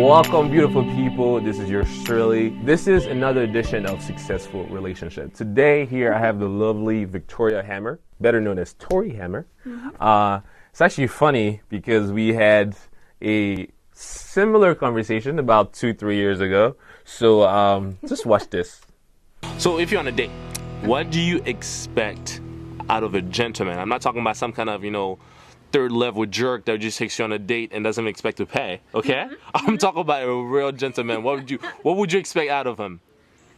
Welcome, beautiful people. This is your Shirley. This is another edition of Successful Relationship. Today here I have the lovely Victoria Hammer, better known as Tori Hammer. It's actually funny because we had a similar conversation about 2-3 years ago. So just watch this. So if you're on a date, what do you expect out of a gentleman? I'm not talking about some kind of, third level jerk that just takes you on a date and doesn't expect to pay. Okay? I'm talking about a real gentleman. What would you expect out of him?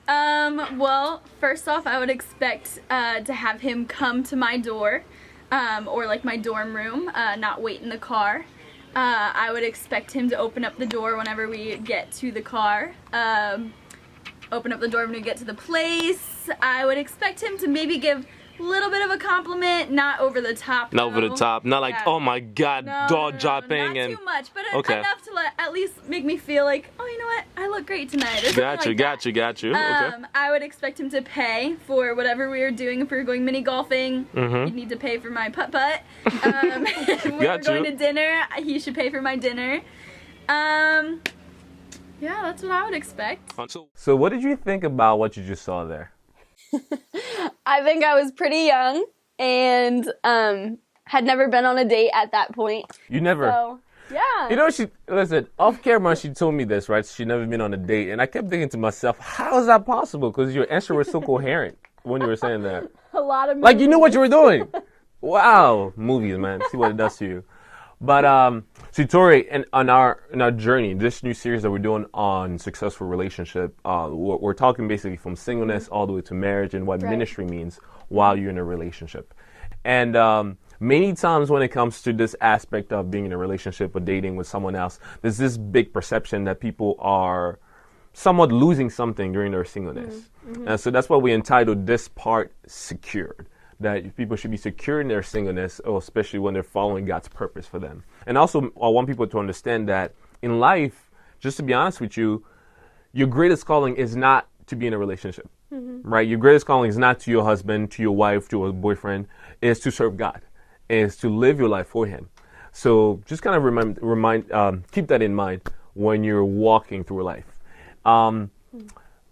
Well, first off, I would expect to have him come to my door, or like my dorm room, not wait in the car. I would expect him to open up the door whenever we get to the car. Open up the door when we get to the place. I would expect him to maybe give a little bit of a compliment, not over the top. Not over the top. Not like, oh my God, jaw dropping. Not too much, but okay. Enough to at least make me feel like, oh, you know what, I look great tonight. Got you. Okay. I would expect him to pay for whatever we are doing. If we were going mini golfing, he'd need to pay for my putt-putt. If we were going to dinner, he should pay for my dinner. Yeah, that's what I would expect. So what did you think about what you just saw there? I think I was pretty young and had never been on a date at that point. You never? So, yeah. Listen, off camera, she told me this, right? She'd never been on a date. And I kept thinking to myself, how is that possible? Because your answer was so coherent when you were saying that. A lot of movies. Like, you knew what you were doing. Wow. Movies, man. See what it does to you. But, see, Tori, in our journey, this new series that we're doing on successful relationship, we're talking basically from singleness all the way to marriage and what ministry means while you're in a relationship. And many times when it comes to this aspect of being in a relationship or dating with someone else, there's this big perception that people are somewhat losing something during their singleness. And so that's why we entitled this part Secured. That people should be secure in their singleness, or especially when they're following God's purpose for them. And also, I want people to understand that in life, just to be honest with you, your greatest calling is not to be in a relationship, right? Your greatest calling is not to your husband, to your wife, to a boyfriend, is to serve God, is to live your life for Him. So just kind of keep that in mind when you're walking through life. I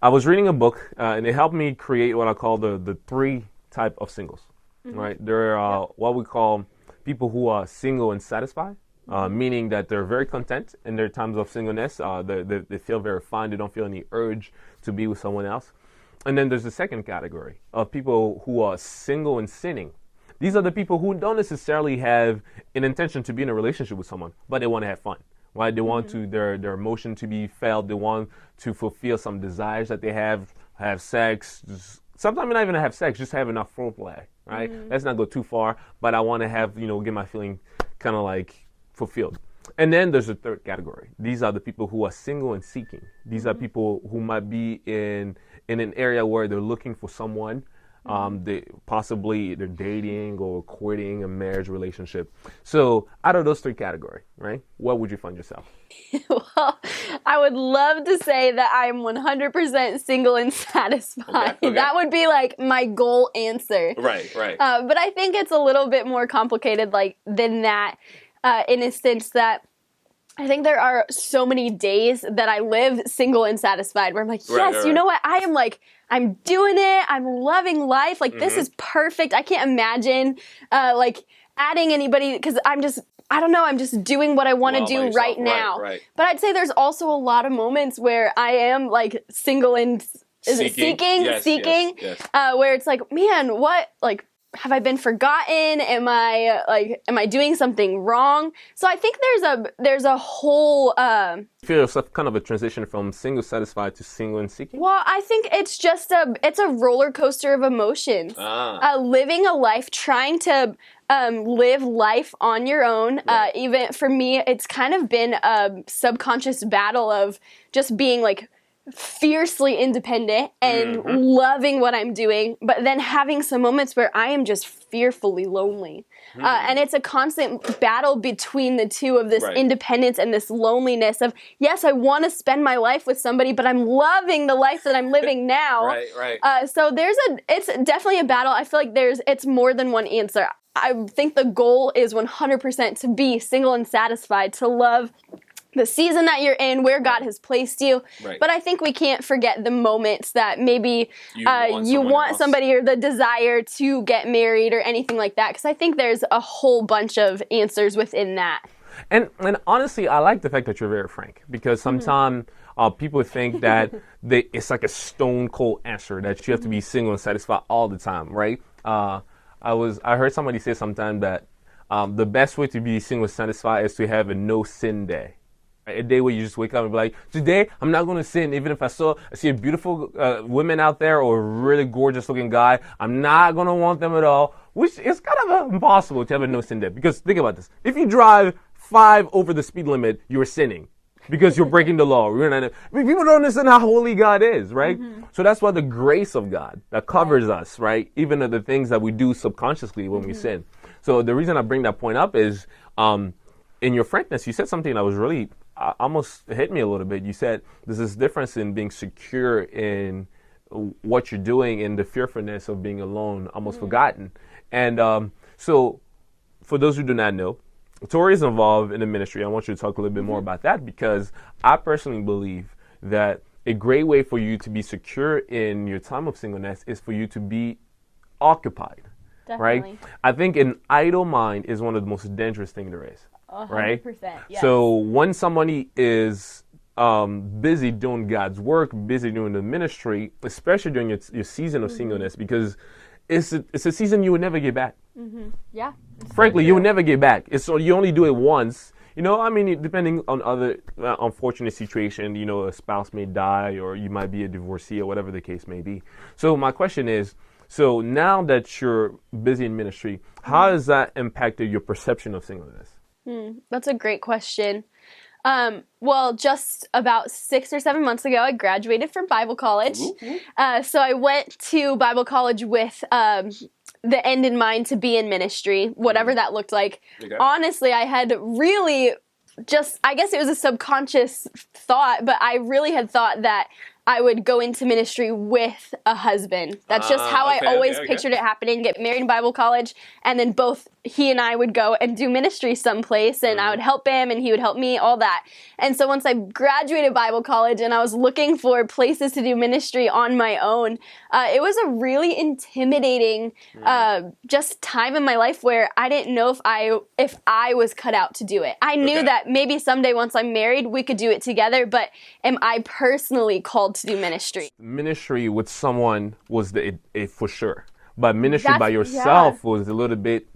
was reading a book, and it helped me create what I call the three type of singles, right? There are what we call people who are single and satisfied, meaning that they're very content in their times of singleness. They feel very fine. They don't feel any urge to be with someone else. And then there's the second category of people who are single and sinning. These are the people who don't necessarily have an intention to be in a relationship with someone, but they want to have fun, right? They want to their emotion to be felt. They want to fulfill some desires that they have sex. Sometimes not even have sex, just have enough foreplay, right? Let's not go too far, but I want to have, get my feeling kind of like fulfilled. And then there's a third category. These are the people who are single and seeking. These are people who might be in an area where they're looking for someone. They're dating or courting a marriage relationship. So out of those three categories, right, where would you find yourself? Well, I would love to say that I'm 100% single and satisfied. Okay. That would be like my goal answer. Right. But I think it's a little bit more complicated than that, in a sense that I think there are so many days that I live single and satisfied where I'm like, yes, you know what? I'm doing it. I'm loving life. This is perfect. I can't imagine, adding anybody because I'm just doing what I want to do right now. Right. But I'd say there's also a lot of moments where I am single and seeking, yes. where it's like, man, what, have I been forgotten? Am I doing something wrong? So I think there's a whole feel yourself kind of a transition from single satisfied to single and seeking? Well, I think it's just it's a roller coaster of emotions. Living a life, trying to live life on your own. Even for me, it's kind of been a subconscious battle of just being fiercely independent and loving what I'm doing, but then having some moments where I am just fearfully lonely. And it's a constant battle between the two of this independence and this loneliness of, yes, I want to spend my life with somebody, but I'm loving the life that I'm living now. So it's definitely a battle. I feel like it's more than one answer. I think the goal is 100% to be single and satisfied, to love the season that you're in, where God has placed you. Right. But I think we can't forget the moments that maybe You want want else. somebody, or the desire to get married or anything like that. Because I think there's a whole bunch of answers within that. And honestly, I like the fact that you're very frank, because sometimes people think that it's like a stone cold answer that you have to be single and satisfied all the time, right? I heard somebody say sometime that the best way to be single and satisfied is to have a no sin day. A day where you just wake up and be like, today I'm not going to sin, even if I see a beautiful woman out there or a really gorgeous looking guy, I'm not going to want them at all, which is kind of impossible to have a no sin day. Because think about this. If you drive 5 over the speed limit, you're sinning because you're breaking the law. People don't understand how holy God is, right? So that's why the grace of God that covers us, right? Even the things that we do subconsciously when we sin. So the reason I bring that point up is in your frankness, you said something that was really almost hit me a little bit. You said there's this difference in being secure in what you're doing and the fearfulness of being alone, almost forgotten. And so for those who do not know, Tori is involved in the ministry. I want you to talk a little bit more about that, because I personally believe that a great way for you to be secure in your time of singleness is for you to be occupied. Definitely. Right? I think an idle mind is one of the most dangerous things there is. 100%. Yes. So when somebody is busy doing God's work, busy doing the ministry, especially during your season of singleness, because it's a season you would never get back. Yeah. Frankly, you would never get back. You only do it once. I mean, depending on other unfortunate situation, a spouse may die, or you might be a divorcee, or whatever the case may be. So my question is, so now that you're busy in ministry, how has that impacted your perception of singleness? That's a great question. Well, just about 6 or 7 months ago, I graduated from Bible college. So I went to Bible college with the end in mind to be in ministry, whatever that looked like. Okay. Honestly, I had really I guess it was a subconscious thought, but I really had thought that I would go into ministry with a husband. That's just how I always pictured it happening. Get married in Bible college, and then both he and I would go and do ministry someplace, and I would help him, and he would help me, all that. And so once I graduated Bible college, and I was looking for places to do ministry on my own, it was a really intimidating just time in my life where I didn't know if I was cut out to do it. I knew that maybe someday once I'm married, we could do it together, but am I personally called to do ministry? Ministry with someone was a for sure, but ministry by yourself was a little bit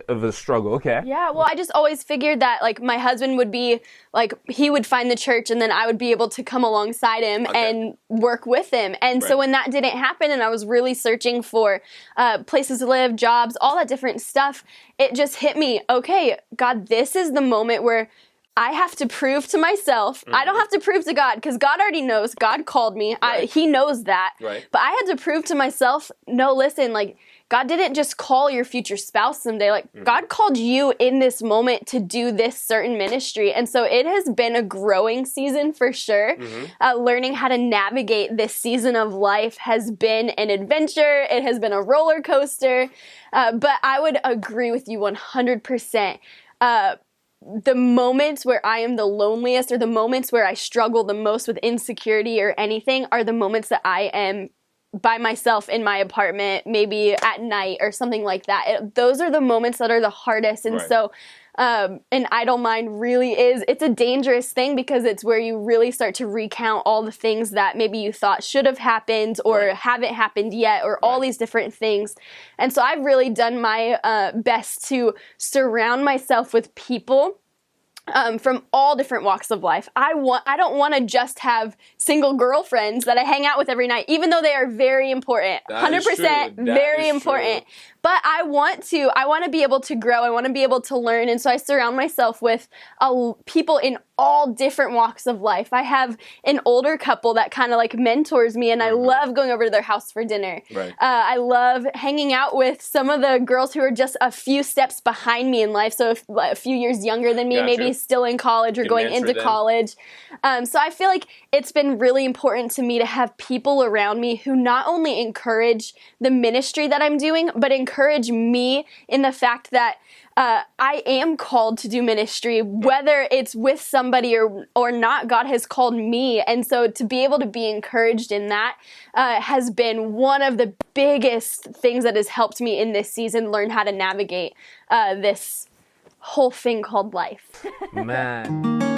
of a struggle. Okay. Yeah, well, I just always figured that, like, my husband would be, like, he would find the church, and then I would be able to come alongside him and work with him. And so when that didn't happen, and I was really searching for places to live, jobs, all that different stuff, it just hit me, okay, God, this is the moment where I have to prove to myself. I don't have to prove to God, because God already knows. God called me. He knows that. Right. But I had to prove to myself, no, listen, like, God didn't just call your future spouse someday. Like, God called you in this moment to do this certain ministry. And so it has been a growing season for sure. Learning how to navigate this season of life has been an adventure. It has been a roller coaster. But I would agree with you 100%. The moments where I am the loneliest, or the moments where I struggle the most with insecurity or anything, are the moments that I am by myself in my apartment, maybe at night or something like that. Those are the moments that are the hardest. And so an idle mind really it's a dangerous thing, because it's where you really start to recount all the things that maybe you thought should have happened or haven't happened yet, or all these different things. And so I've really done my best to surround myself with people from all different walks of life. I don't want to just have single girlfriends that I hang out with every night, even though they are very important. 100% very important. But I want to be able to grow. I want to be able to learn. And so I surround myself with people in all different walks of life. I have an older couple that kind of like mentors me, and I love going over to their house for dinner. I love hanging out with some of the girls who are just a few steps behind me in life. So a few years younger than me, maybe still in college or going into college. So I feel like it's been really important to me to have people around me who not only encourage the ministry that I'm doing, but encourage encourage me in the fact that I am called to do ministry, whether it's with somebody or not. God has called me, and so to be able to be encouraged in that has been one of the biggest things that has helped me in this season learn how to navigate this whole thing called life. Man.